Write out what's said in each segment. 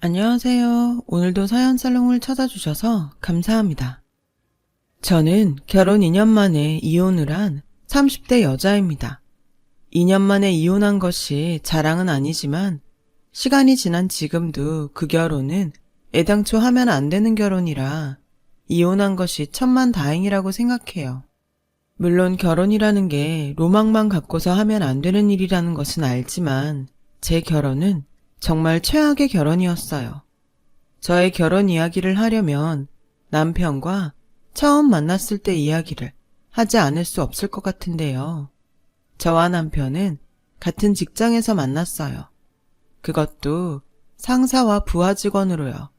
안녕하세요. 오늘도 사연살롱을 찾아주셔서 감사합니다. 저는 결혼 2년 만에 이혼을 한 30대 여자입니다. 2년 만에 이혼한 것이 자랑은 아니지만 시간이 지난 지금도 그 결혼은 애당초 하면 안 되는 결혼이라 이혼한 것이 천만다행이라고 생각해요. 물론 결혼이라는 게 로망만 갖고서 하면 안 되는 일이라는 것은 알지만 제 결혼은 정말 최악의 결혼이었어요. 저의 결혼 이야기를 하려면 남편과 처음 만났을 때 이야기를 하지 않을 수 없을 것 같은데요. 저와 남편은 같은 직장에서 만났어요. 그것도 상사와 부하 직원으로요.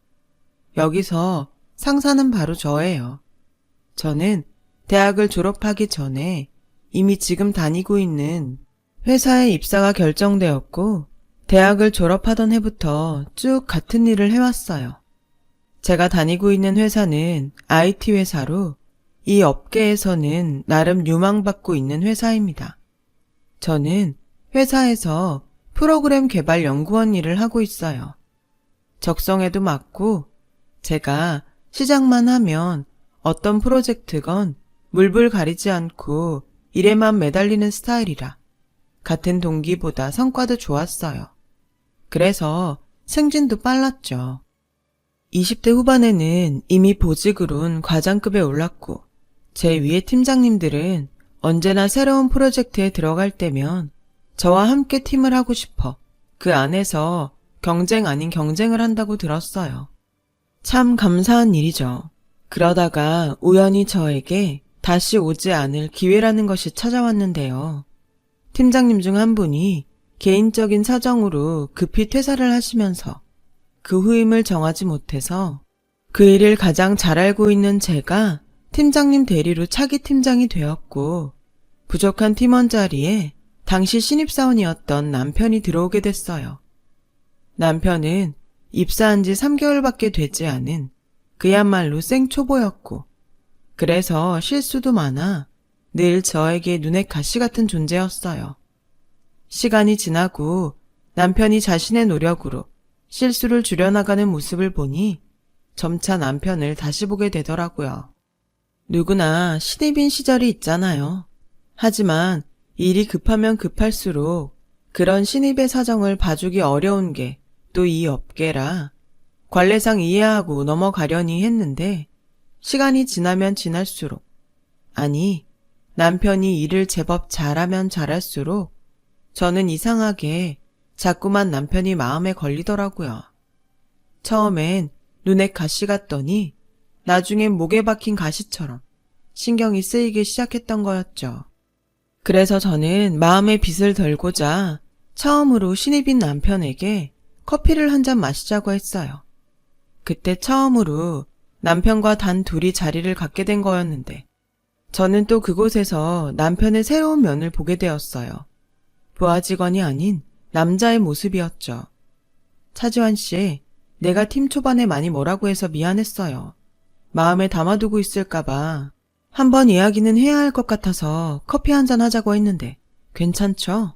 여기서 상사는 바로 저예요. 저는 대학을 졸업하기 전에 이미 지금 다니고 있는 회사에 입사가 결정되었고 대학을 졸업하던 해부터 쭉 같은 일을 해왔어요. 제가 다니고 있는 회사는 IT 회사로 이 업계에서는 나름 유망받고 있는 회사입니다. 저는 회사에서 프로그램 개발 연구원 일을 하고 있어요. 적성에도 맞고 제가 시작만 하면 어떤 프로젝트건 물불 가리지 않고 일에만 매달리는 스타일이라 같은 동기보다 성과도 좋았어요. 그래서 승진도 빨랐죠. 20대 후반에는 이미 보직으론 과장급에 올랐고 제 위에 팀장님들은 언제나 새로운 프로젝트에 들어갈 때면 저와 함께 팀을 하고 싶어 그 안에서 경쟁 아닌 경쟁을 한다고 들었어요. 참 감사한 일이죠. 그러다가 우연히 저에게 다시 오지 않을 기회라는 것이 찾아왔는데요. 팀장님 중 한 분이 개인적인 사정으로 급히 퇴사를 하시면서 그 후임을 정하지 못해서 그 일을 가장 잘 알고 있는 제가 팀장님 대리로 차기 팀장이 되었고 부족한 팀원 자리에 당시 신입사원이었던 남편이 들어오게 됐어요. 남편은 입사한 지 3개월밖에 되지 않은 그야말로 생초보였고 그래서 실수도 많아 늘 저에게 눈에 가시 같은 존재였어요. 시간이 지나고 남편이 자신의 노력으로 실수를 줄여나가는 모습을 보니 점차 남편을 다시 보게 되더라고요. 누구나 신입인 시절이 있잖아요. 하지만 일이 급하면 급할수록 그런 신입의 사정을 봐주기 어려운 게 또 이 업계라 관례상 이해하고 넘어가려니 했는데 시간이 지나면 지날수록 아니 남편이 일을 제법 잘하면 잘할수록 저는 이상하게 자꾸만 남편이 마음에 걸리더라고요. 처음엔 눈에 가시 같더니 나중엔 목에 박힌 가시처럼 신경이 쓰이기 시작했던 거였죠. 그래서 저는 마음의 빚을 덜고자 처음으로 신입인 남편에게 커피를 한 잔 마시자고 했어요. 그때 처음으로 남편과 단 둘이 자리를 갖게 된 거였는데 저는 또 그곳에서 남편의 새로운 면을 보게 되었어요. 부하 직원이 아닌 남자의 모습이었죠. 차지환 씨, 내가 팀 초반에 많이 뭐라고 해서 미안했어요. 마음에 담아두고 있을까봐 한번 이야기는 해야 할 것 같아서 커피 한잔 하자고 했는데 괜찮죠?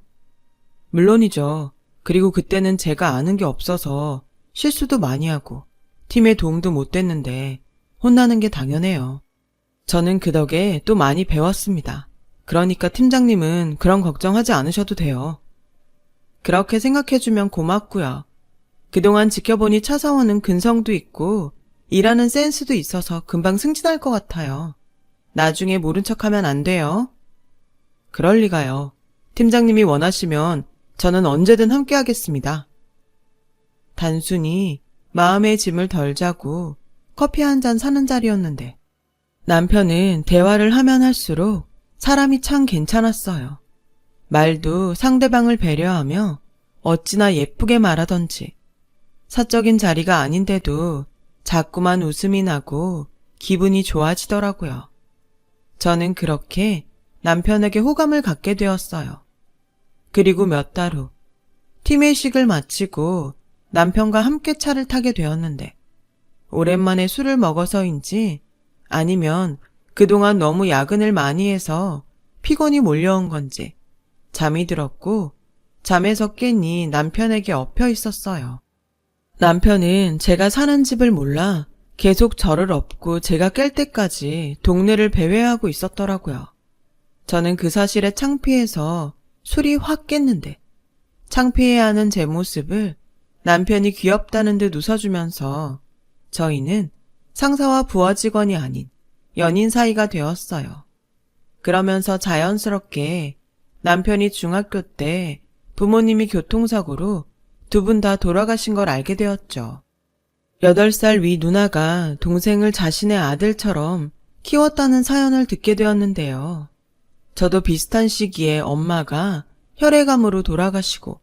물론이죠. 그리고 그때는 제가 아는 게 없어서 실수도 많이 하고 팀에 도움도 못 됐는데 혼나는 게 당연해요. 저는 그 덕에 또 많이 배웠습니다. 그러니까 팀장님은 그런 걱정하지 않으셔도 돼요. 그렇게 생각해주면 고맙고요. 그동안 지켜보니 차사원은 근성도 있고 일하는 센스도 있어서 금방 승진할 것 같아요. 나중에 모른 척하면 안 돼요. 그럴 리가요. 팀장님이 원하시면 저는 언제든 함께 하겠습니다. 단순히 마음의 짐을 덜 자고 커피 한 잔 사는 자리였는데 남편은 대화를 하면 할수록 사람이 참 괜찮았어요. 말도 상대방을 배려하며 어찌나 예쁘게 말하던지 사적인 자리가 아닌데도 자꾸만 웃음이 나고 기분이 좋아지더라고요. 저는 그렇게 남편에게 호감을 갖게 되었어요. 그리고 몇 달 후 팀회식을 마치고 남편과 함께 차를 타게 되었는데 오랜만에 술을 먹어서인지 아니면 그동안 너무 야근을 많이 해서 피곤이 몰려온 건지 잠이 들었고 잠에서 깨니 남편에게 엎여 있었어요. 남편은 제가 사는 집을 몰라 계속 저를 업고 제가 깰 때까지 동네를 배회하고 있었더라고요. 저는 그 사실에 창피해서 술이 확 깼는데 창피해하는 제 모습을 남편이 귀엽다는 듯 웃어주면서 저희는 상사와 부하 직원이 아닌 연인 사이가 되었어요. 그러면서 자연스럽게 남편이 중학교 때 부모님이 교통사고로 두 분 다 돌아가신 걸 알게 되었죠. 8살 위 누나가 동생을 자신의 아들처럼 키웠다는 사연을 듣게 되었는데요. 저도 비슷한 시기에 엄마가 혈액암으로 돌아가시고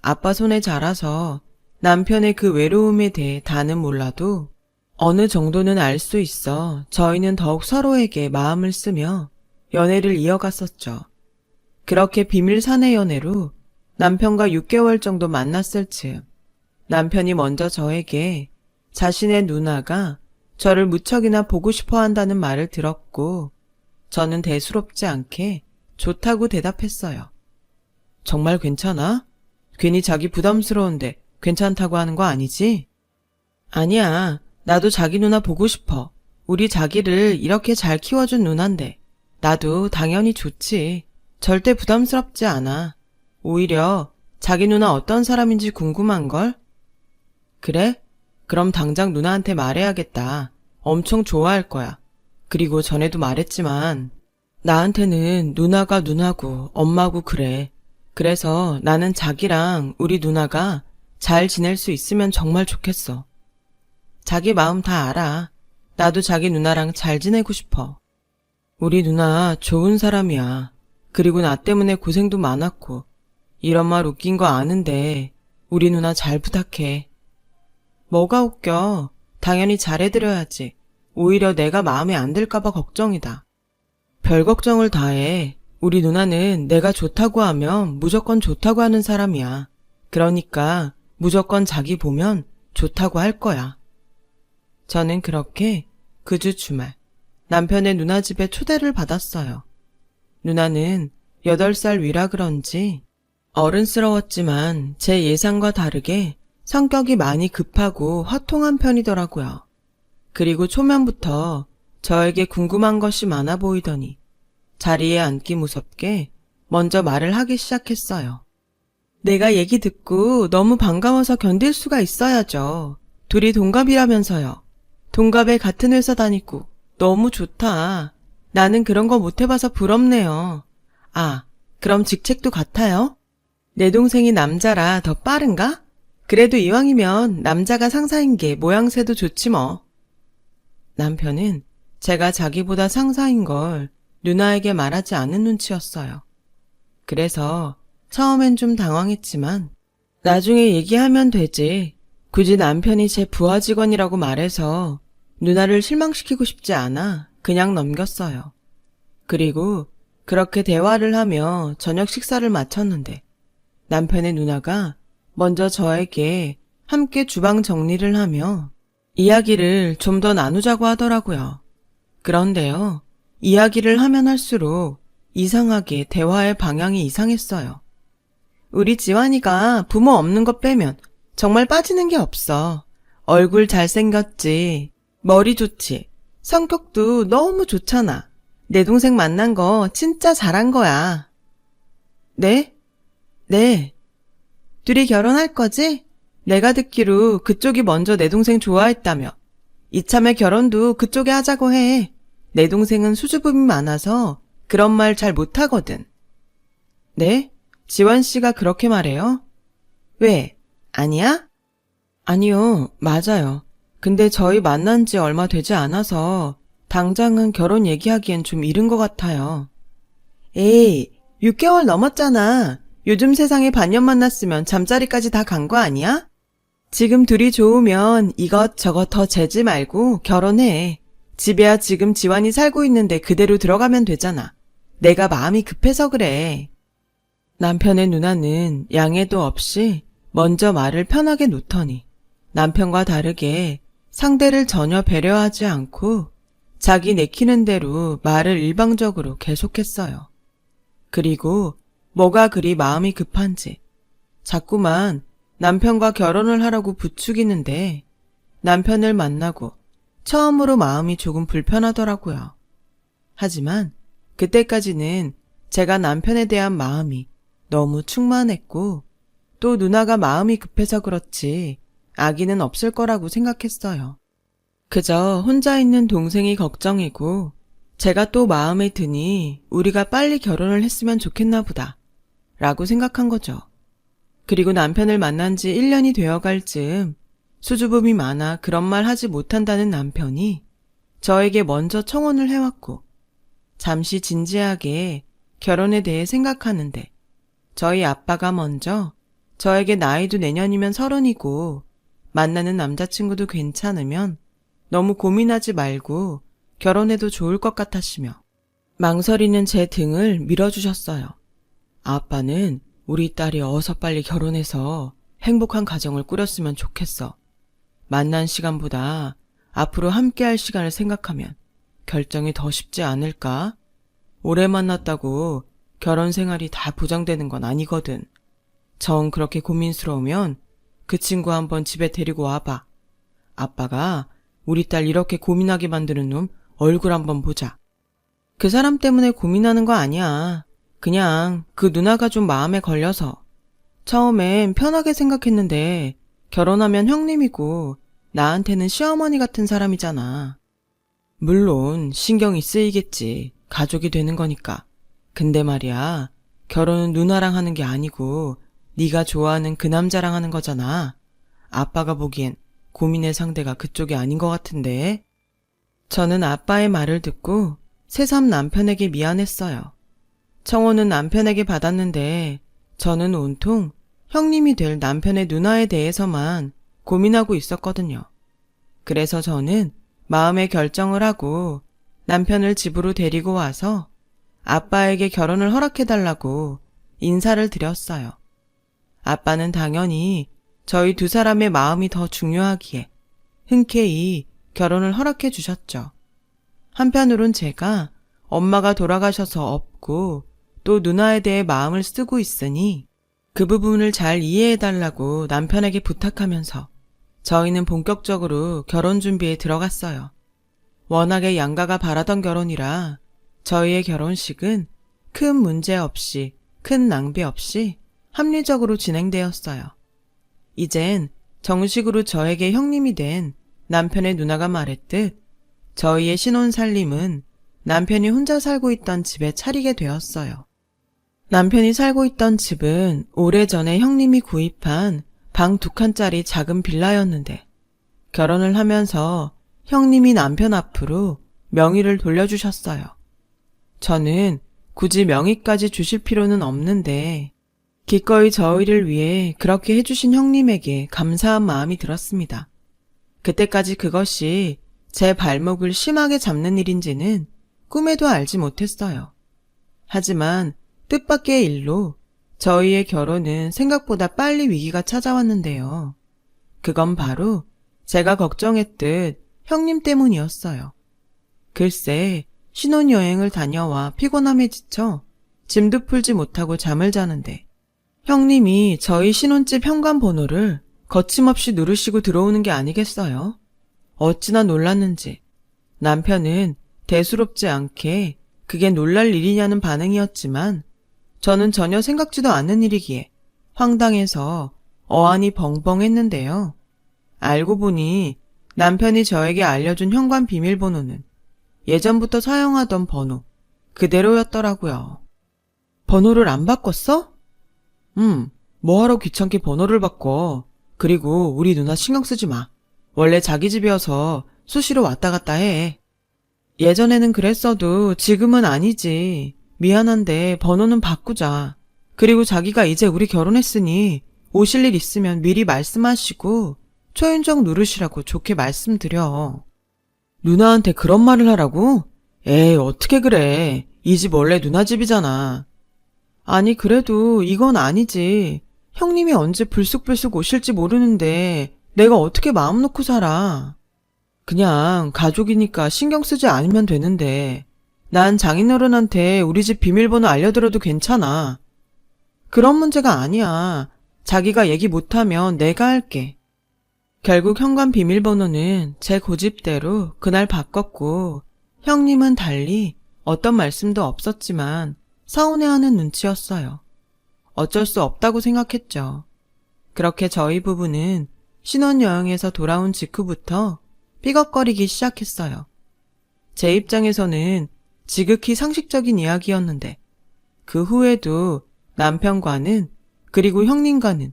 아빠 손에 자라서 남편의 그 외로움에 대해 다는 몰라도 어느 정도는 알 수 있어 저희는 더욱 서로에게 마음을 쓰며 연애를 이어갔었죠. 그렇게 비밀 사내 연애로 남편과 6개월 정도 만났을 즈음 남편이 먼저 저에게 자신의 누나가 저를 무척이나 보고 싶어 한다는 말을 들었고 저는 대수롭지 않게 좋다고 대답했어요. 정말 괜찮아? 괜히 자기 부담스러운데 괜찮다고 하는 거 아니지? 아니야. 나도 자기 누나 보고 싶어. 우리 자기를 이렇게 잘 키워준 누난데. 나도 당연히 좋지. 절대 부담스럽지 않아. 오히려 자기 누나 어떤 사람인지 궁금한걸? 그래? 그럼 당장 누나한테 말해야겠다. 엄청 좋아할 거야. 그리고 전에도 말했지만 나한테는 누나가 누나고 엄마고 그래. 그래서 나는 자기랑 우리 누나가 잘 지낼 수 있으면 정말 좋겠어. 자기 마음 다 알아. 나도 자기 누나랑 잘 지내고 싶어. 우리 누나 좋은 사람이야. 그리고 나 때문에 고생도 많았고 이런 말 웃긴 거 아는데 우리 누나 잘 부탁해. 뭐가 웃겨? 당연히 잘해드려야지. 오히려 내가 마음에 안 들까봐 걱정이다. 별 걱정을 다 해. 우리 누나는 내가 좋다고 하면 무조건 좋다고 하는 사람이야. 그러니까 무조건 자기 보면 좋다고 할 거야. 저는 그렇게 그 주 주말 남편의 누나 집에 초대를 받았어요. 누나는 8살 위라 그런지 어른스러웠지만 제 예상과 다르게 성격이 많이 급하고 화통한 편이더라고요. 그리고 초면부터 저에게 궁금한 것이 많아 보이더니 자리에 앉기 무섭게 먼저 말을 하기 시작했어요. 내가 얘기 듣고 너무 반가워서 견딜 수가 있어야죠. 둘이 동갑이라면서요. 동갑에 같은 회사 다니고 너무 좋다. 나는 그런 거 못 해봐서 부럽네요. 아, 그럼 직책도 같아요? 내 동생이 남자라 더 빠른가? 그래도 이왕이면 남자가 상사인 게 모양새도 좋지 뭐. 남편은 제가 자기보다 상사인 걸 누나에게 말하지 않은 눈치였어요. 그래서 처음엔 좀 당황했지만 나중에 얘기하면 되지. 굳이 남편이 제 부하 직원이라고 말해서 누나를 실망시키고 싶지 않아 그냥 넘겼어요. 그리고 그렇게 대화를 하며 저녁 식사를 마쳤는데 남편의 누나가 먼저 저에게 함께 주방 정리를 하며 이야기를 좀 더 나누자고 하더라고요. 그런데요, 이야기를 하면 할수록 이상하게 대화의 방향이 이상했어요. 우리 지환이가 부모 없는 것 빼면 정말 빠지는 게 없어. 얼굴 잘생겼지, 머리 좋지, 성격도 너무 좋잖아. 내 동생 만난 거 진짜 잘한 거야. 네? 네. 둘이 결혼할 거지? 내가 듣기로 그쪽이 먼저 내 동생 좋아했다며. 이참에 결혼도 그쪽에 하자고 해. 내 동생은 수줍음이 많아서 그런 말 잘 못하거든. 네? 지환 씨가 그렇게 말해요? 왜? 아니야? 아니요, 맞아요. 근데 저희 만난 지 얼마 되지 않아서 당장은 결혼 얘기하기엔 좀 이른 것 같아요. 에이, 6개월 넘었잖아. 요즘 세상에 반년 만났으면 잠자리까지 다 간 거 아니야? 지금 둘이 좋으면 이것저것 더 재지 말고 결혼해. 집에야 지금 지환이 살고 있는데 그대로 들어가면 되잖아. 내가 마음이 급해서 그래. 남편의 누나는 양해도 없이 먼저 말을 편하게 놓더니 남편과 다르게 상대를 전혀 배려하지 않고 자기 내키는 대로 말을 일방적으로 계속했어요. 그리고 뭐가 그리 마음이 급한지 자꾸만 남편과 결혼을 하라고 부추기는데 남편을 만나고 처음으로 마음이 조금 불편하더라고요. 하지만 그때까지는 제가 남편에 대한 마음이 너무 충만했고 또 누나가 마음이 급해서 그렇지 아기는 없을 거라고 생각했어요. 그저 혼자 있는 동생이 걱정이고 제가 또 마음에 드니 우리가 빨리 결혼을 했으면 좋겠나 보다 라고 생각한 거죠. 그리고 남편을 만난 지 1년이 되어갈 즈음 수줍음이 많아 그런 말 하지 못한다는 남편이 저에게 먼저 청혼을 해왔고 잠시 진지하게 결혼에 대해 생각하는데 저희 아빠가 먼저 저에게 나이도 내년이면 30이고 만나는 남자친구도 괜찮으면 너무 고민하지 말고 결혼해도 좋을 것 같았으며 망설이는 제 등을 밀어주셨어요. 아빠는 우리 딸이 어서 빨리 결혼해서 행복한 가정을 꾸렸으면 좋겠어. 만난 시간보다 앞으로 함께할 시간을 생각하면 결정이 더 쉽지 않을까? 오래 만났다고 결혼 생활이 다 보장되는 건 아니거든. 정 그렇게 고민스러우면 그 친구 한번 집에 데리고 와봐. 아빠가 우리 딸 이렇게 고민하게 만드는 놈 얼굴 한번 보자. 그 사람 때문에 고민하는 거 아니야. 그냥 그 누나가 좀 마음에 걸려서. 처음엔 편하게 생각했는데 결혼하면 형님이고 나한테는 시어머니 같은 사람이잖아. 물론 신경이 쓰이겠지. 가족이 되는 거니까. 근데 말이야, 결혼은 누나랑 하는 게 아니고 네가 좋아하는 그 남자랑 하는 거잖아. 아빠가 보기엔 고민의 상대가 그쪽이 아닌 것 같은데. 저는 아빠의 말을 듣고 새삼 남편에게 미안했어요. 청혼은 남편에게 받았는데 저는 온통 형님이 될 남편의 누나에 대해서만 고민하고 있었거든요. 그래서 저는 마음의 결정을 하고 남편을 집으로 데리고 와서 아빠에게 결혼을 허락해달라고 인사를 드렸어요. 아빠는 당연히 저희 두 사람의 마음이 더 중요하기에 흔쾌히 결혼을 허락해 주셨죠. 한편으론 제가 엄마가 돌아가셔서 없고 또 누나에 대해 마음을 쓰고 있으니 그 부분을 잘 이해해달라고 남편에게 부탁하면서 저희는 본격적으로 결혼 준비에 들어갔어요. 워낙에 양가가 바라던 결혼이라 저희의 결혼식은 큰 문제 없이, 큰 낭비 없이 합리적으로 진행되었어요. 이젠 정식으로 저에게 형님이 된 남편의 누나가 말했듯 저희의 신혼살림은 남편이 혼자 살고 있던 집에 차리게 되었어요. 남편이 살고 있던 집은 오래전에 형님이 구입한 방 2칸짜리 작은 빌라였는데 결혼을 하면서 형님이 남편 앞으로 명의를 돌려주셨어요. 저는 굳이 명의까지 주실 필요는 없는데 기꺼이 저희를 위해 그렇게 해주신 형님에게 감사한 마음이 들었습니다. 그때까지 그것이 제 발목을 심하게 잡는 일인지는 꿈에도 알지 못했어요. 하지만 뜻밖의 일로 저희의 결혼은 생각보다 빨리 위기가 찾아왔는데요. 그건 바로 제가 걱정했듯 형님 때문이었어요. 글쎄, 신혼여행을 다녀와 피곤함에 지쳐 짐도 풀지 못하고 잠을 자는데 형님이 저희 신혼집 현관 번호를 거침없이 누르시고 들어오는 게 아니겠어요? 어찌나 놀랐는지 남편은 대수롭지 않게 그게 놀랄 일이냐는 반응이었지만 저는 전혀 생각지도 않는 일이기에 황당해서 어안이 벙벙했는데요. 알고 보니 남편이 저에게 알려준 현관 비밀번호는 예전부터 사용하던 번호 그대로였더라고요. 번호를 안 바꿨어? 뭐하러 귀찮게 번호를 바꿔. 그리고 우리 누나 신경 쓰지 마. 원래 자기 집이어서 수시로 왔다 갔다 해. 예전에는 그랬어도 지금은 아니지. 미안한데 번호는 바꾸자. 그리고 자기가 이제 우리 결혼했으니 오실 일 있으면 미리 말씀하시고 초인종 누르시라고 좋게 말씀드려. 누나한테 그런 말을 하라고? 에이, 어떻게 그래. 이 집 원래 누나 집이잖아. 아니, 그래도 이건 아니지. 형님이 언제 불쑥불쑥 오실지 모르는데 내가 어떻게 마음 놓고 살아. 그냥 가족이니까 신경 쓰지 않으면 되는데 난 장인어른한테 우리 집 비밀번호 알려드려도 괜찮아. 그런 문제가 아니야. 자기가 얘기 못하면 내가 할게. 결국 현관 비밀번호는 제 고집대로 그날 바꿨고 형님은 달리 어떤 말씀도 없었지만 서운해하는 눈치였어요. 어쩔 수 없다고 생각했죠. 그렇게 저희 부부는 신혼여행에서 돌아온 직후부터 삐걱거리기 시작했어요. 제 입장에서는 지극히 상식적인 이야기였는데 그 후에도 남편과는 그리고 형님과는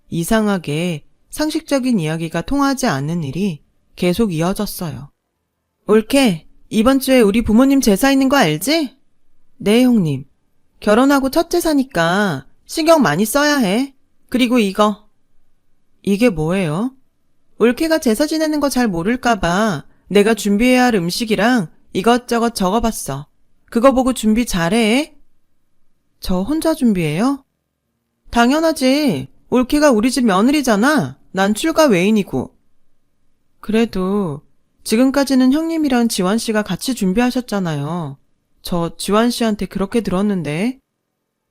이상하게 상식적인 이야기가 통하지 않는 일이 계속 이어졌어요. 올케, 이번 주에 우리 부모님 제사 있는 거 알지? 네, 형님. 결혼하고 첫 제사니까 신경 많이 써야 해. 그리고 이거. 이게 뭐예요? 올케가 제사 지내는 거 잘 모를까봐 내가 준비해야 할 음식이랑 이것저것 적어봤어. 그거 보고 준비 잘해. 저 혼자 준비해요? 당연하지. 올케가 우리 집 며느리잖아. 난 출가 외인이고. 그래도 지금까지는 형님이랑 지환 씨가 같이 준비하셨잖아요. 저 지환 씨한테 그렇게 들었는데.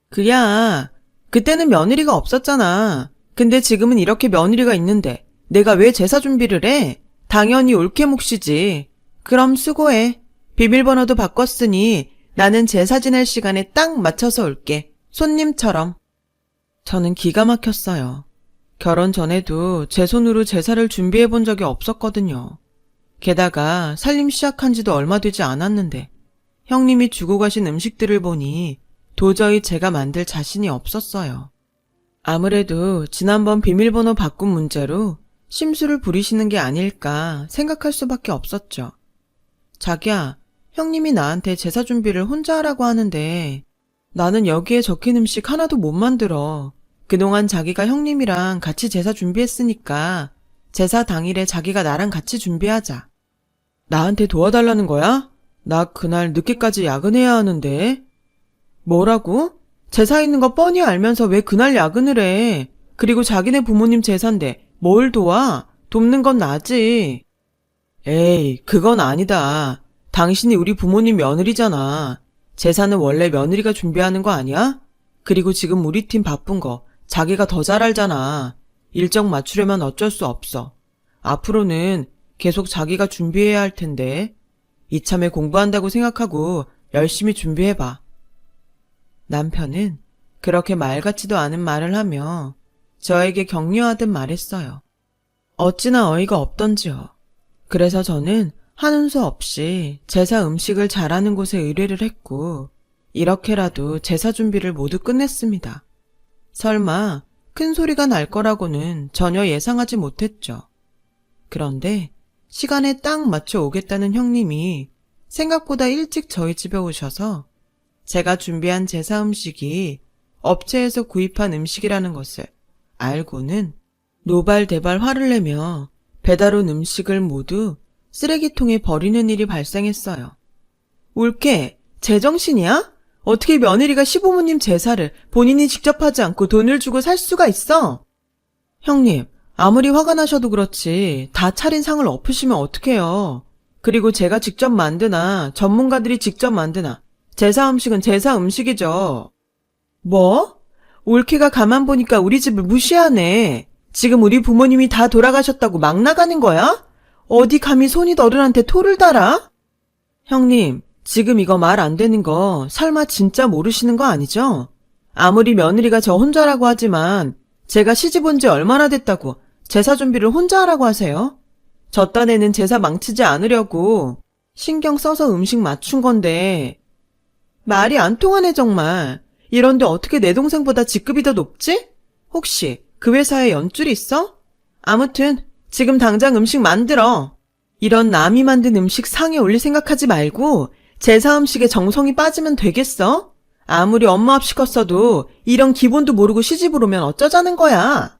그야, 그때는 며느리가 없었잖아. 근데 지금은 이렇게 며느리가 있는데 내가 왜 제사 준비를 해? 당연히 올케 몫이지. 그럼 수고해. 비밀번호도 바꿨으니 나는 제사 지낼 시간에 딱 맞춰서 올게. 손님처럼. 저는 기가 막혔어요. 결혼 전에도 제 손으로 제사를 준비해 본 적이 없었거든요. 게다가 살림 시작한 지도 얼마 되지 않았는데 형님이 주고 가신 음식들을 보니 도저히 제가 만들 자신이 없었어요. 아무래도 지난번 비밀번호 바꾼 문제로 심술을 부리시는 게 아닐까 생각할 수밖에 없었죠. 자기야, 형님이 나한테 제사 준비를 혼자 하라고 하는데 나는 여기에 적힌 음식 하나도 못 만들어. 그동안 자기가 형님이랑 같이 제사 준비했으니까 제사 당일에 자기가 나랑 같이 준비하자. 나한테 도와달라는 거야? 나 그날 늦게까지 야근해야 하는데. 뭐라고? 제사 있는 거 뻔히 알면서 왜 그날 야근을 해? 그리고 자기네 부모님 제사인데 뭘 도와? 돕는 건 나지. 에이, 그건 아니다. 당신이 우리 부모님 며느리잖아. 제사는 원래 며느리가 준비하는 거 아니야? 그리고 지금 우리 팀 바쁜 거 자기가 더 잘 알잖아. 일정 맞추려면 어쩔 수 없어. 앞으로는 계속 자기가 준비해야 할 텐데 이참에 공부한다고 생각하고 열심히 준비해봐. 남편은 그렇게 말 같지도 않은 말을 하며 저에게 격려하듯 말했어요. 어찌나 어이가 없던지요. 그래서 저는 하는 수 없이 제사 음식을 잘하는 곳에 의뢰를 했고 이렇게라도 제사 준비를 모두 끝냈습니다. 설마 큰 소리가 날 거라고는 전혀 예상하지 못했죠. 그런데 시간에 딱 맞춰 오겠다는 형님이 생각보다 일찍 저희 집에 오셔서 제가 준비한 제사 음식이 업체에서 구입한 음식이라는 것을 알고는 노발대발 화를 내며 배달 온 음식을 모두 쓰레기통에 버리는 일이 발생했어요. 올케, 제정신이야? 어떻게 며느리가 시부모님 제사를 본인이 직접 하지 않고 돈을 주고 살 수가 있어? 형님, 아무리 화가 나셔도 그렇지 다 차린 상을 엎으시면 어떡해요. 그리고 제가 직접 만드나 전문가들이 직접 만드나 제사 음식은 제사 음식이죠. 뭐? 올케가 가만 보니까 우리 집을 무시하네. 지금 우리 부모님이 다 돌아가셨다고 막 나가는 거야? 어디 감히 손윗 어른한테 토를 달아? 형님, 지금 이거 말 안 되는 거 설마 진짜 모르시는 거 아니죠? 아무리 며느리가 저 혼자라고 하지만 제가 시집 온 지 얼마나 됐다고 제사 준비를 혼자 하라고 하세요? 저 딴에는 제사 망치지 않으려고 신경 써서 음식 맞춘 건데 말이 안 통하네 정말. 이런데 어떻게 내 동생보다 직급이 더 높지? 혹시 그 회사에 연줄이 있어? 아무튼 지금 당장 음식 만들어. 이런 남이 만든 음식 상에 올릴 생각하지 말고 제사 음식에 정성이 빠지면 되겠어? 아무리 엄마 없이 컸어도 이런 기본도 모르고 시집을 오면 어쩌자는 거야?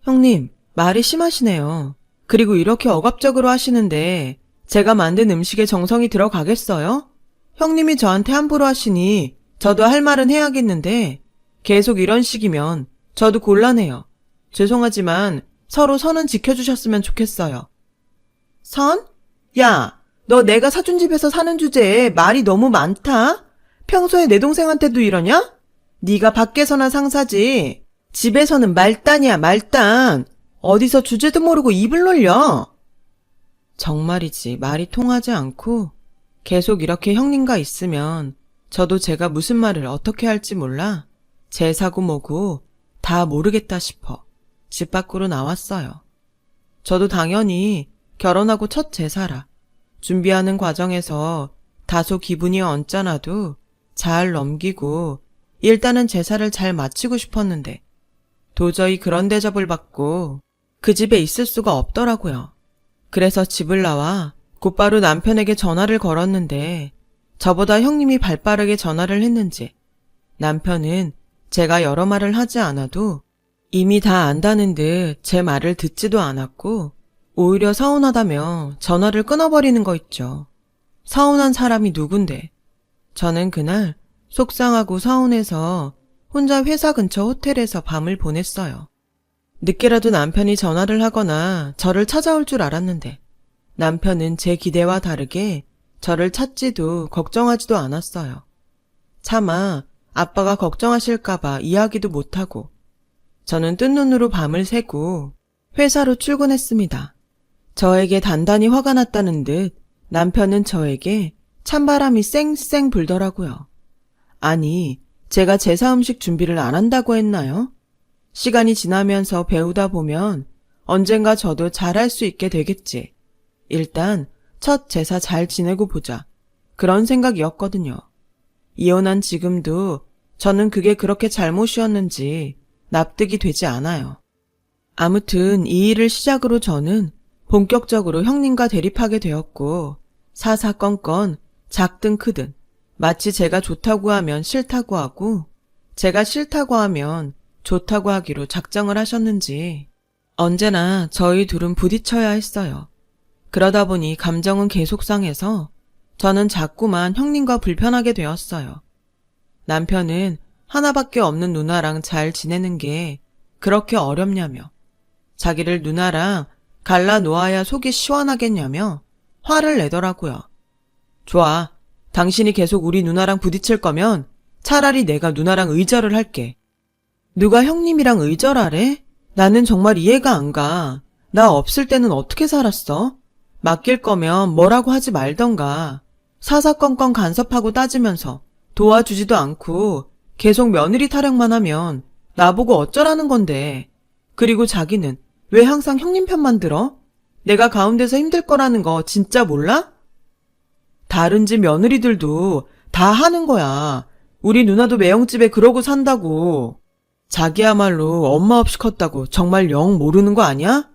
형님, 말이 심하시네요. 그리고 이렇게 억압적으로 하시는데 제가 만든 음식에 정성이 들어가겠어요? 형님이 저한테 함부로 하시니 저도 할 말은 해야겠는데 계속 이런 식이면 저도 곤란해요. 죄송하지만 서로 선은 지켜주셨으면 좋겠어요. 선? 야, 너 내가 사준 집에서 사는 주제에 말이 너무 많다? 평소에 내 동생한테도 이러냐? 네가 밖에서나 상사지. 집에서는 말단이야, 말단. 어디서 주제도 모르고 입을 놀려. 정말이지 말이 통하지 않고 계속 이렇게 형님과 있으면 저도 제가 무슨 말을 어떻게 할지 몰라 제 사고 뭐고 다 모르겠다 싶어 집 밖으로 나왔어요. 저도 당연히 결혼하고 첫 제사라 준비하는 과정에서 다소 기분이 언짢아도 잘 넘기고 일단은 제사를 잘 마치고 싶었는데 도저히 그런 대접을 받고 그 집에 있을 수가 없더라고요. 그래서 집을 나와 곧바로 남편에게 전화를 걸었는데 저보다 형님이 발빠르게 전화를 했는지 남편은 제가 여러 말을 하지 않아도 이미 다 안다는 듯 제 말을 듣지도 않았고 오히려 서운하다며 전화를 끊어버리는 거 있죠. 서운한 사람이 누군데. 저는 그날 속상하고 서운해서 혼자 회사 근처 호텔에서 밤을 보냈어요. 늦게라도 남편이 전화를 하거나 저를 찾아올 줄 알았는데 남편은 제 기대와 다르게 저를 찾지도 걱정하지도 않았어요. 차마 아빠가 걱정하실까봐 이야기도 못하고 저는 뜬 눈으로 밤을 새고 회사로 출근했습니다. 저에게 단단히 화가 났다는 듯 남편은 저에게 찬바람이 쌩쌩 불더라고요. 아니, 제가 제사 음식 준비를 안 한다고 했나요? 시간이 지나면서 배우다 보면 언젠가 저도 잘할 수 있게 되겠지. 일단 첫 제사 잘 지내고 보자. 그런 생각이었거든요. 이혼한 지금도 저는 그게 그렇게 잘못이었는지 납득이 되지 않아요. 아무튼 이 일을 시작으로 저는 본격적으로 형님과 대립하게 되었고 사사건건 작든 크든 마치 제가 좋다고 하면 싫다고 하고 제가 싫다고 하면 좋다고 하기로 작정을 하셨는지 언제나 저희 둘은 부딪혀야 했어요. 그러다 보니 감정은 계속 상해서 저는 자꾸만 형님과 불편하게 되었어요. 남편은 하나밖에 없는 누나랑 잘 지내는 게 그렇게 어렵냐며 자기를 누나랑 갈라놓아야 속이 시원하겠냐며 화를 내더라고요. 좋아. 당신이 계속 우리 누나랑 부딪힐 거면 차라리 내가 누나랑 의절을 할게. 누가 형님이랑 의절하래? 나는 정말 이해가 안 가. 나 없을 때는 어떻게 살았어? 맡길 거면 뭐라고 하지 말던가. 사사건건 간섭하고 따지면서 도와주지도 않고 계속 며느리 타령만 하면 나보고 어쩌라는 건데. 그리고 자기는 왜 항상 형님 편만 들어? 내가 가운데서 힘들 거라는 거 진짜 몰라? 다른 집 며느리들도 다 하는 거야. 우리 누나도 매형집에 그러고 산다고. 자기야말로 엄마 없이 컸다고 정말 영 모르는 거 아니야?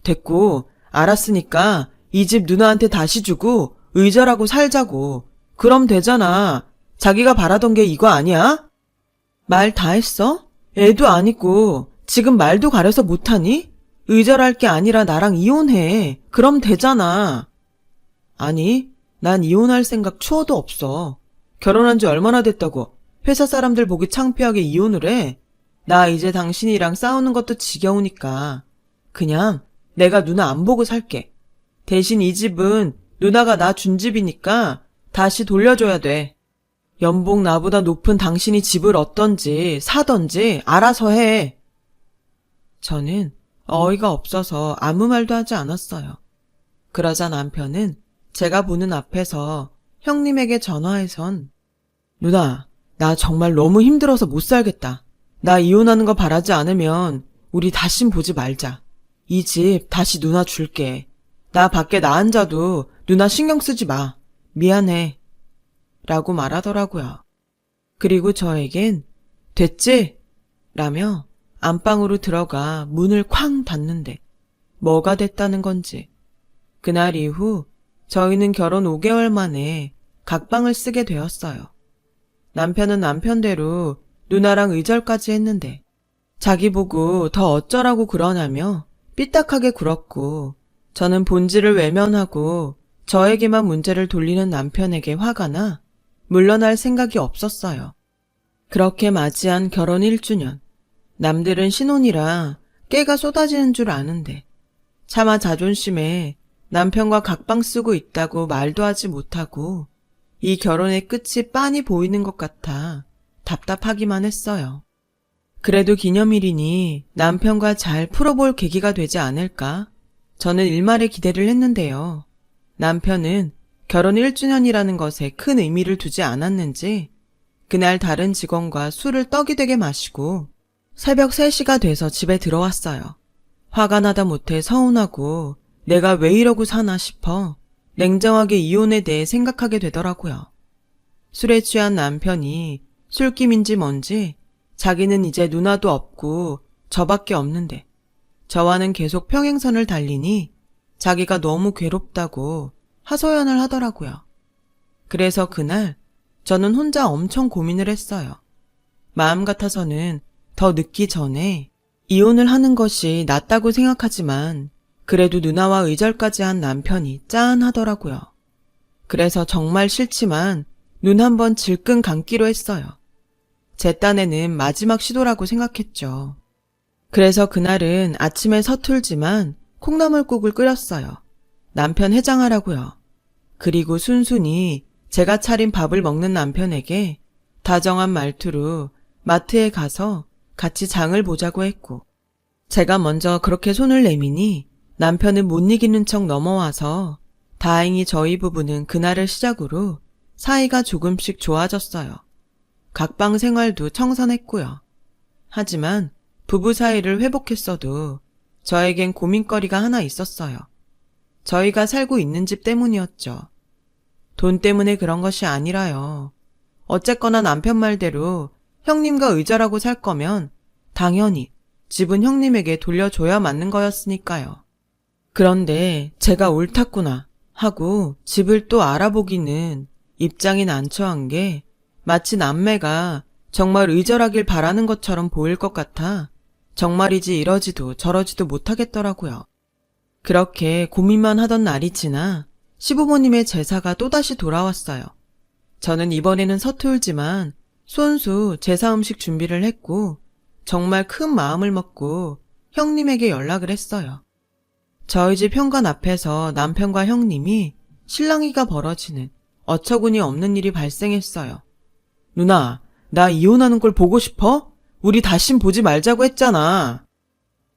됐고, 알았으니까 이 집 누나한테 다시 주고 의절하고 살자고. 그럼 되잖아. 자기가 바라던 게 이거 아니야? 말 다 했어? 애도 아니고 지금 말도 가려서 못하니? 의절할 게 아니라 나랑 이혼해. 그럼 되잖아. 아니, 난 이혼할 생각 추워도 없어. 결혼한 지 얼마나 됐다고 회사 사람들 보기 창피하게 이혼을 해. 나 이제 당신이랑 싸우는 것도 지겨우니까 그냥 내가 누나 안 보고 살게. 대신 이 집은 누나가 나 준 집이니까 다시 돌려줘야 돼. 연봉 나보다 높은 당신이 집을 얻던지 사던지 알아서 해. 저는 어이가 없어서 아무 말도 하지 않았어요. 그러자 남편은 제가 보는 앞에서 형님에게 전화해선 누나, 나 정말 너무 힘들어서 못 살겠다. 나 이혼하는 거 바라지 않으면 우리 다신 보지 말자. 이 집 다시 누나 줄게. 나 밖에 나 앉아도 누나 신경 쓰지 마. 미안해. 라고 말하더라고요. 그리고 저에겐 됐지? 라며 안방으로 들어가 문을 쾅 닫는데 뭐가 됐다는 건지. 그날 이후 저희는 결혼 5개월 만에 각방을 쓰게 되었어요. 남편은 남편대로 누나랑 의절까지 했는데 자기 보고 더 어쩌라고 그러냐며 삐딱하게 굴었고 저는 본질을 외면하고 저에게만 문제를 돌리는 남편에게 화가 나 물러날 생각이 없었어요. 그렇게 맞이한 결혼 1주년. 남들은 신혼이라 깨가 쏟아지는 줄 아는데 차마 자존심에 남편과 각방 쓰고 있다고 말도 하지 못하고 이 결혼의 끝이 빤히 보이는 것 같아 답답하기만 했어요. 그래도 기념일이니 남편과 잘 풀어볼 계기가 되지 않을까? 저는 일말의 기대를 했는데요. 남편은 결혼 1주년이라는 것에 큰 의미를 두지 않았는지 그날 다른 직원과 술을 떡이 되게 마시고 새벽 3시가 돼서 집에 들어왔어요. 화가 나다 못해 서운하고 내가 왜 이러고 사나 싶어 냉정하게 이혼에 대해 생각하게 되더라고요. 술에 취한 남편이 술김인지 뭔지 자기는 이제 누나도 없고 저밖에 없는데 저와는 계속 평행선을 달리니 자기가 너무 괴롭다고 하소연을 하더라고요. 그래서 그날 저는 혼자 엄청 고민을 했어요. 마음 같아서는 더 늦기 전에 이혼을 하는 것이 낫다고 생각하지만 그래도 누나와 의절까지 한 남편이 짠하더라고요. 그래서 정말 싫지만 눈 한번 질끈 감기로 했어요. 제 딴에는 마지막 시도라고 생각했죠. 그래서 그날은 아침에 서툴지만 콩나물국을 끓였어요. 남편 해장하라고요. 그리고 순순히 제가 차린 밥을 먹는 남편에게 다정한 말투로 마트에 가서 같이 장을 보자고 했고 제가 먼저 그렇게 손을 내미니 남편은 못 이기는 척 넘어와서 다행히 저희 부부는 그날을 시작으로 사이가 조금씩 좋아졌어요. 각방 생활도 청산했고요. 하지만 부부 사이를 회복했어도 저에겐 고민거리가 하나 있었어요. 저희가 살고 있는 집 때문이었죠. 돈 때문에 그런 것이 아니라요. 어쨌거나 남편 말대로 형님과 의절하고 살 거면 당연히 집은 형님에게 돌려줘야 맞는 거였으니까요. 그런데 제가 옳았구나 하고 집을 또 알아보기는 입장이 난처한 게 마치 남매가 정말 의절하길 바라는 것처럼 보일 것 같아 정말이지 이러지도 저러지도 못하겠더라고요. 그렇게 고민만 하던 날이 지나 시부모님의 제사가 또다시 돌아왔어요. 저는 이번에는 서툴지만 손수 제사 음식 준비를 했고 정말 큰 마음을 먹고 형님에게 연락을 했어요. 저희 집 현관 앞에서 남편과 형님이 실랑이가 벌어지는 어처구니 없는 일이 발생했어요. 누나, 나 이혼하는 걸 보고 싶어? 우리 다신 보지 말자고 했잖아.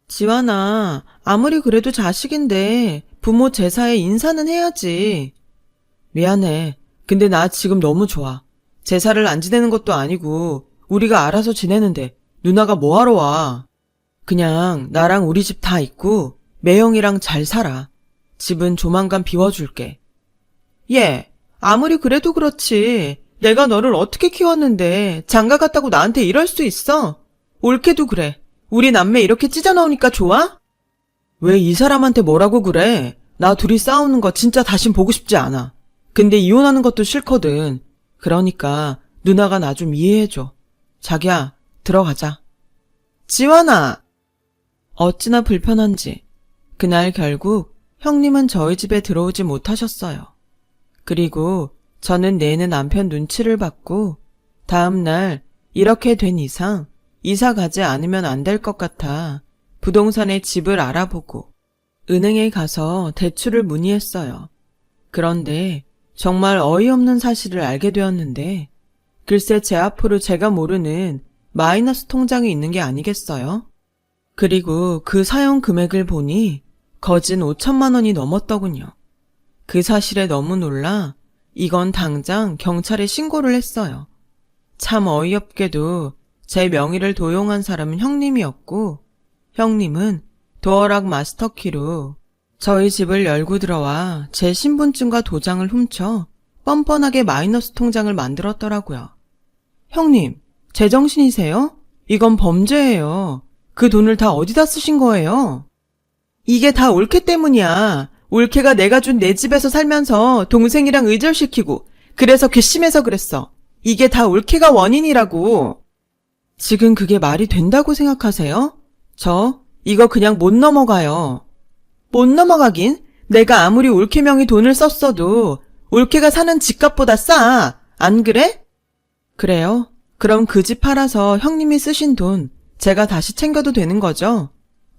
지환아, 아무리 그래도 자식인데 부모 제사에 인사는 해야지. 미안해. 근데 나 지금 너무 좋아. 제사를 안 지내는 것도 아니고 우리가 알아서 지내는데 누나가 뭐하러 와. 그냥 나랑 우리 집 다 있고 매형이랑 잘 살아. 집은 조만간 비워줄게. 얘, 아무리 그래도 그렇지. 내가 너를 어떻게 키웠는데 장가 갔다고 나한테 이럴 수 있어? 옳게도 그래. 우리 남매 이렇게 찢어놓으니까 좋아? 왜 이 사람한테 뭐라고 그래? 나 둘이 싸우는 거 진짜 다신 보고 싶지 않아. 근데 이혼하는 것도 싫거든. 그러니까 누나가 나 좀 이해해줘. 자기야, 들어가자. 지환아! 어찌나 불편한지 그날 결국 형님은 저희 집에 들어오지 못하셨어요. 그리고 저는 내내 남편 눈치를 받고 다음날 이렇게 된 이상 이사 가지 않으면 안 될 것 같아 부동산에 집을 알아보고 은행에 가서 대출을 문의했어요. 그런데 정말 어이없는 사실을 알게 되었는데 글쎄 제 앞으로 제가 모르는 마이너스 통장이 있는 게 아니겠어요? 그리고 그 사용 금액을 보니 거진 5천만 원이 넘었더군요. 그 사실에 너무 놀라 이건 당장 경찰에 신고를 했어요. 참 어이없게도 제 명의를 도용한 사람은 형님이었고 형님은 도어락 마스터키로 저희 집을 열고 들어와 제 신분증과 도장을 훔쳐 뻔뻔하게 마이너스 통장을 만들었더라고요. 형님, 제정신이세요? 이건 범죄예요. 그 돈을 다 어디다 쓰신 거예요? 이게 다 올케 때문이야. 올케가 내가 준 내 집에서 살면서 동생이랑 의절시키고 그래서 괘씸해서 그랬어. 이게 다 올케가 원인이라고. 지금 그게 말이 된다고 생각하세요? 저 이거 그냥 못 넘어가요. 못 넘어가긴? 내가 아무리 올케 명의 돈을 썼어도 올케가 사는 집값보다 싸. 안 그래? 그래요? 그럼 그 집 팔아서 형님이 쓰신 돈 제가 다시 챙겨도 되는 거죠?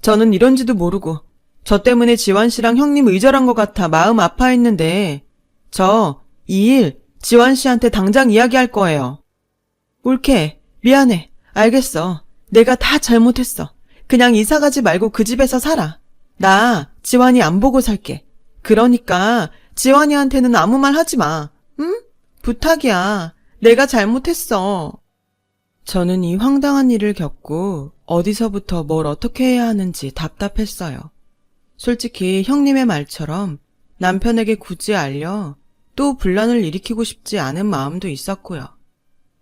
저는 이런지도 모르고 저 때문에 지환 씨랑 형님 의절한 것 같아 마음 아파했는데 저 이 일 지환 씨한테 당장 이야기할 거예요. 올케, 미안해. 알겠어. 내가 다 잘못했어. 그냥 이사 가지 말고 그 집에서 살아. 나 지환이 안 보고 살게. 그러니까 지환이한테는 아무 말 하지 마. 응? 부탁이야. 내가 잘못했어. 저는 이 황당한 일을 겪고 어디서부터 뭘 어떻게 해야 하는지 답답했어요. 솔직히 형님의 말처럼 남편에게 굳이 알려 또 분란을 일으키고 싶지 않은 마음도 있었고요.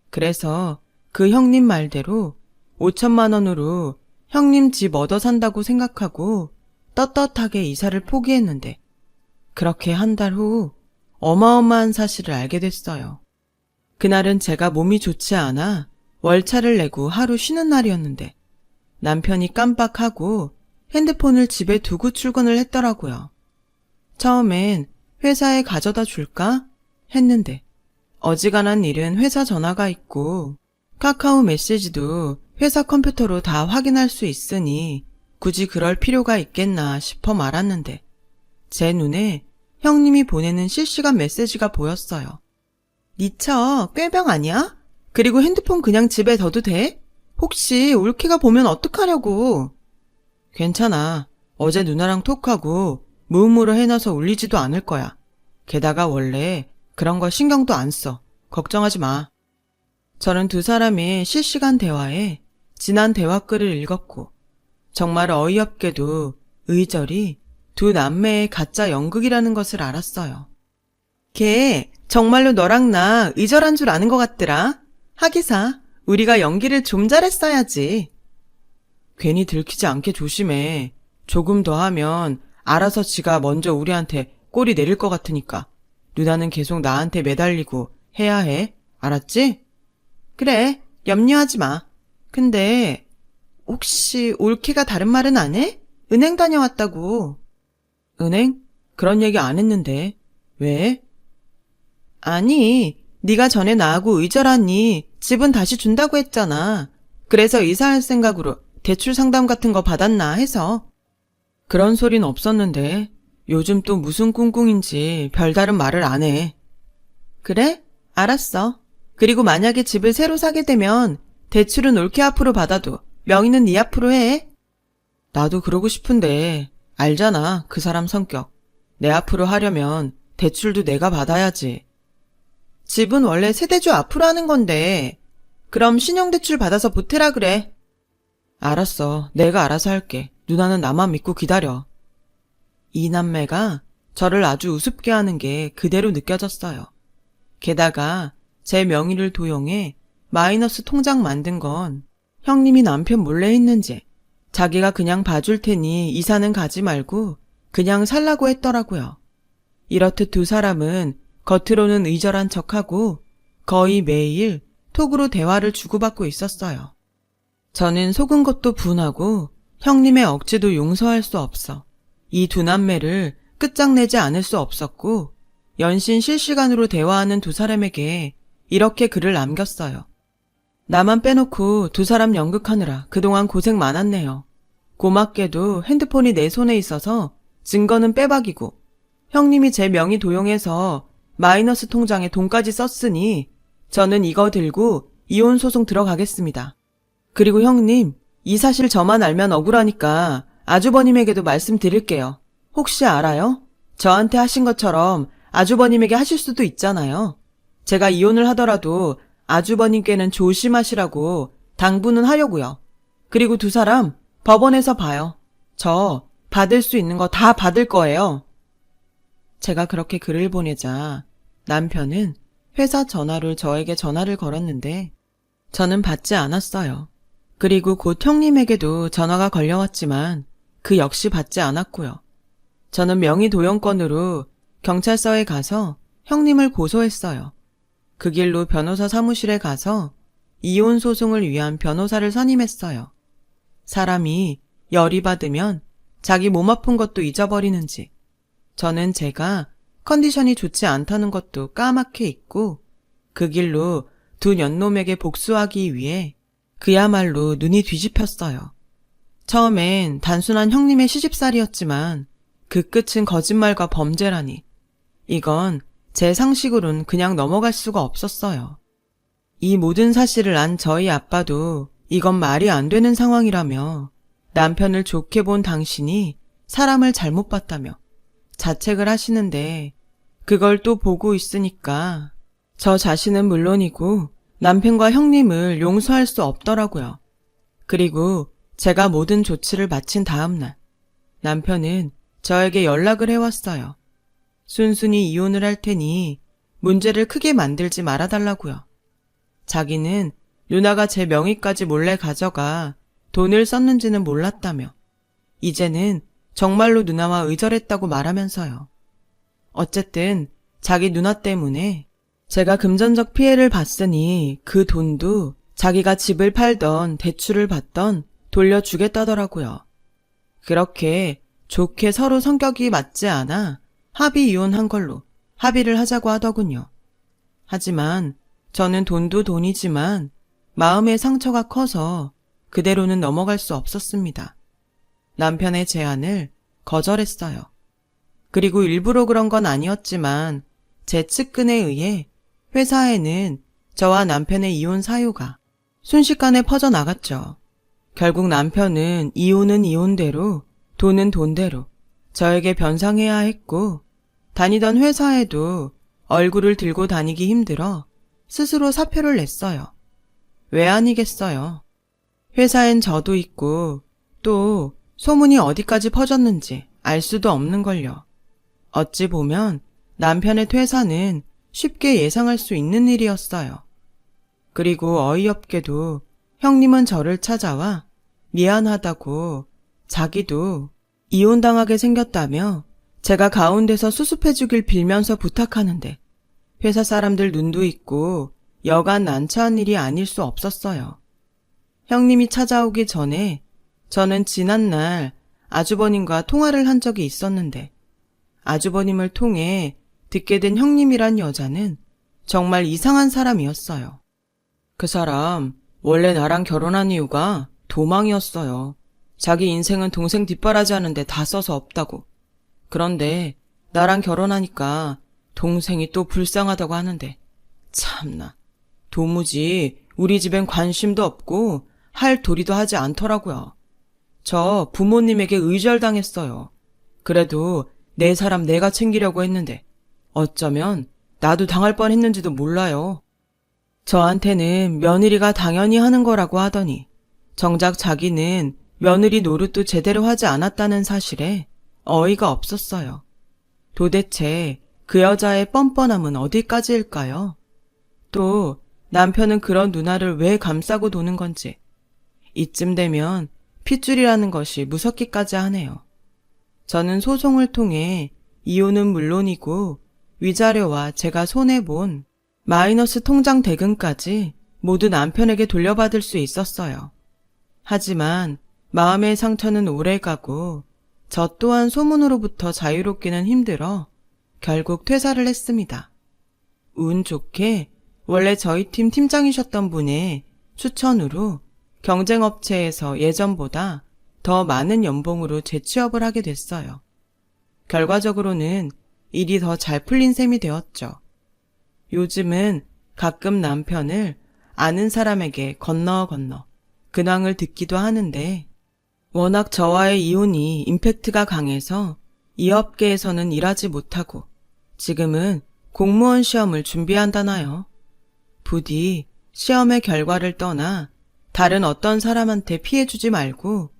그래서 그 형님 말대로 5천만 원으로 형님 집 얻어 산다고 생각하고 떳떳하게 이사를 포기했는데 그렇게 한 달 후 어마어마한 사실을 알게 됐어요. 그날은 제가 몸이 좋지 않아 월차를 내고 하루 쉬는 날이었는데 남편이 깜빡하고 핸드폰을 집에 두고 출근을 했더라고요. 처음엔 회사에 가져다 줄까? 했는데 어지간한 일은 회사 전화가 있고 카카오 메시지도 회사 컴퓨터로 다 확인할 수 있으니 굳이 그럴 필요가 있겠나 싶어 말았는데 제 눈에 형님이 보내는 실시간 메시지가 보였어요. 니처 꾀병 아니야? 그리고 핸드폰 그냥 집에 둬도 돼? 혹시 올케가 보면 어떡하려고? 괜찮아. 어제 누나랑 톡하고 무음으로 해놔서 울리지도 않을 거야. 게다가 원래 그런 거 신경도 안 써. 걱정하지 마. 저는 두 사람의 실시간 대화에 지난 대화글을 읽었고 정말 어이없게도 의절이 두 남매의 가짜 연극이라는 것을 알았어요. 걔 정말로 너랑 나 의절한 줄 아는 것 같더라. 하기사 우리가 연기를 좀 잘했어야지. 괜히 들키지 않게 조심해. 조금 더 하면 알아서 지가 먼저 우리한테 꼬리 내릴 것 같으니까. 누나는 계속 나한테 매달리고 해야 해. 알았지? 그래, 염려하지 마. 근데 혹시 올케가 다른 말은 안 해? 은행 다녀왔다고. 은행? 그런 얘기 안 했는데. 왜? 아니, 네가 전에 나하고 의절하니 집은 다시 준다고 했잖아. 그래서 이사할 생각으로 대출 상담 같은 거 받았나 해서. 그런 소린 없었는데 요즘 또 무슨 꿍꿍인지 별다른 말을 안 해. 그래? 알았어. 그리고 만약에 집을 새로 사게 되면 대출은 올케 앞으로 받아도 명의는 네 앞으로 해. 나도 그러고 싶은데 알잖아, 그 사람 성격. 내 앞으로 하려면 대출도 내가 받아야지. 집은 원래 세대주 앞으로 하는 건데 그럼 신용대출 받아서 보태라 그래. 알았어. 내가 알아서 할게. 누나는 나만 믿고 기다려. 이 남매가 저를 아주 우습게 하는 게 그대로 느껴졌어요. 게다가 제 명의를 도용해 마이너스 통장 만든 건 형님이 남편 몰래 했는지 자기가 그냥 봐줄 테니 이사는 가지 말고 그냥 살라고 했더라고요. 이렇듯 두 사람은 겉으로는 의절한 척하고 거의 매일 톡으로 대화를 주고받고 있었어요. 저는 속은 것도 분하고 형님의 억지도 용서할 수 없어 이 두 남매를 끝장내지 않을 수 없었고 연신 실시간으로 대화하는 두 사람에게 이렇게 글을 남겼어요. 나만 빼놓고 두 사람 연극하느라 그동안 고생 많았네요. 고맙게도 핸드폰이 내 손에 있어서 증거는 빼박이고 형님이 제 명의 도용해서 마이너스 통장에 돈까지 썼으니 저는 이거 들고 이혼 소송 들어가겠습니다. 그리고 형님, 이 사실 저만 알면 억울하니까 아주버님에게도 말씀드릴게요. 혹시 알아요? 저한테 하신 것처럼 아주버님에게 하실 수도 있잖아요. 제가 이혼을 하더라도 아주버님께는 조심하시라고 당부는 하려고요. 그리고 두 사람 법원에서 봐요. 저 받을 수 있는 거 다 받을 거예요. 제가 그렇게 글을 보내자 남편은 회사 전화로 저에게 전화를 걸었는데 저는 받지 않았어요. 그리고 곧 형님에게도 전화가 걸려왔지만 그 역시 받지 않았고요. 저는 명의 도용건으로 경찰서에 가서 형님을 고소했어요. 그 길로 변호사 사무실에 가서 이혼 소송을 위한 변호사를 선임했어요. 사람이 열이 받으면 자기 몸 아픈 것도 잊어버리는지 저는 제가 컨디션이 좋지 않다는 것도 까맣게 잊고 그 길로 두 년놈에게 복수하기 위해 그야말로 눈이 뒤집혔어요. 처음엔 단순한 형님의 시집살이였지만 그 끝은 거짓말과 범죄라니 이건 제 상식으론 그냥 넘어갈 수가 없었어요. 이 모든 사실을 안 저희 아빠도 이건 말이 안 되는 상황이라며 남편을 좋게 본 당신이 사람을 잘못 봤다며 자책을 하시는데 그걸 또 보고 있으니까 저 자신은 물론이고 남편과 형님을 용서할 수 없더라고요. 그리고 제가 모든 조치를 마친 다음날 남편은 저에게 연락을 해왔어요. 순순히 이혼을 할 테니 문제를 크게 만들지 말아달라고요. 자기는 누나가 제 명의까지 몰래 가져가 돈을 썼는지는 몰랐다며 이제는 정말로 누나와 의절했다고 말하면서요. 어쨌든 자기 누나 때문에 제가 금전적 피해를 봤으니 그 돈도 자기가 집을 팔던 대출을 받던 돌려주겠다더라고요. 그렇게 좋게 서로 성격이 맞지 않아 합의 이혼한 걸로 합의를 하자고 하더군요. 하지만 저는 돈도 돈이지만 마음의 상처가 커서 그대로는 넘어갈 수 없었습니다. 남편의 제안을 거절했어요. 그리고 일부러 그런 건 아니었지만 제 측근에 의해 회사에는 저와 남편의 이혼 사유가 순식간에 퍼져나갔죠. 결국 남편은 이혼은 이혼대로 돈은 돈대로 저에게 변상해야 했고 다니던 회사에도 얼굴을 들고 다니기 힘들어 스스로 사표를 냈어요. 왜 아니겠어요. 회사엔 저도 있고 또 소문이 어디까지 퍼졌는지 알 수도 없는걸요. 어찌 보면 남편의 퇴사는 쉽게 예상할 수 있는 일이었어요. 그리고 어이없게도 형님은 저를 찾아와 미안하다고 자기도 이혼당하게 생겼다며 제가 가운데서 수습해주길 빌면서 부탁하는데 회사 사람들 눈도 있고 여간 난처한 일이 아닐 수 없었어요. 형님이 찾아오기 전에 저는 지난날 아주버님과 통화를 한 적이 있었는데 아주버님을 통해 듣게 된 형님이란 여자는 정말 이상한 사람이었어요. 그 사람 원래 나랑 결혼한 이유가 도망이었어요. 자기 인생은 동생 뒷바라지 하는데 다 써서 없다고. 그런데 나랑 결혼하니까 동생이 또 불쌍하다고 하는데 참나 도무지 우리 집엔 관심도 없고 할 도리도 하지 않더라고요. 저 부모님에게 의절당했어요. 그래도 내 사람 내가 챙기려고 했는데 어쩌면 나도 당할 뻔했는지도 몰라요. 저한테는 며느리가 당연히 하는 거라고 하더니 정작 자기는 며느리 노릇도 제대로 하지 않았다는 사실에 어이가 없었어요. 도대체 그 여자의 뻔뻔함은 어디까지일까요? 또 남편은 그런 누나를 왜 감싸고 도는 건지 이쯤 되면 핏줄이라는 것이 무섭기까지 하네요. 저는 소송을 통해 이혼은 물론이고 위자료와 제가 손해본 마이너스 통장 대금까지 모두 남편에게 돌려받을 수 있었어요. 하지만 마음의 상처는 오래가고 저 또한 소문으로부터 자유롭기는 힘들어 결국 퇴사를 했습니다. 운 좋게 원래 저희 팀 팀장이셨던 분의 추천으로 경쟁업체에서 예전보다 더 많은 연봉으로 재취업을 하게 됐어요. 결과적으로는 일이 더 잘 풀린 셈이 되었죠. 요즘은 가끔 남편을 아는 사람에게 건너 근황을 듣기도 하는데 워낙 저와의 이혼이 임팩트가 강해서 이 업계에서는 일하지 못하고 지금은 공무원 시험을 준비한다나요. 부디 시험의 결과를 떠나 다른 어떤 사람한테 피해주지 말고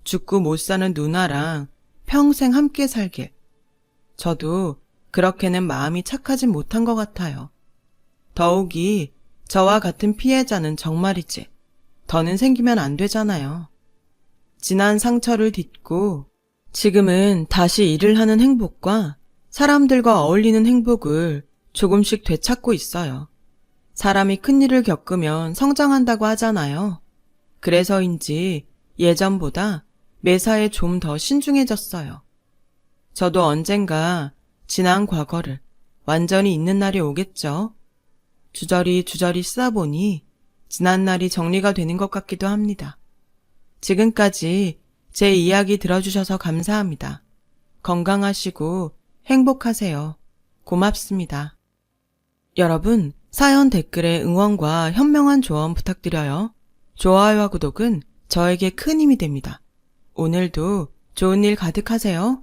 죽고 못 사는 누나랑 평생 함께 살길. 저도 그렇게는 마음이 착하지 못한 것 같아요. 더욱이 저와 같은 피해자는 정말이지 더는 생기면 안 되잖아요. 지난 상처를 딛고 지금은 다시 일을 하는 행복과 사람들과 어울리는 행복을 조금씩 되찾고 있어요. 사람이 큰일을 겪으면 성장한다고 하잖아요. 그래서인지 예전보다 매사에 좀 더 신중해졌어요. 저도 언젠가 지난 과거를 완전히 잊는 날이 오겠죠. 주저리 쓰다 보니 지난 날이 정리가 되는 것 같기도 합니다. 지금까지 제 이야기 들어주셔서 감사합니다. 건강하시고 행복하세요. 고맙습니다. 여러분, 사연 댓글에 응원과 현명한 조언 부탁드려요. 좋아요와 구독은 저에게 큰 힘이 됩니다. 오늘도 좋은 일 가득하세요.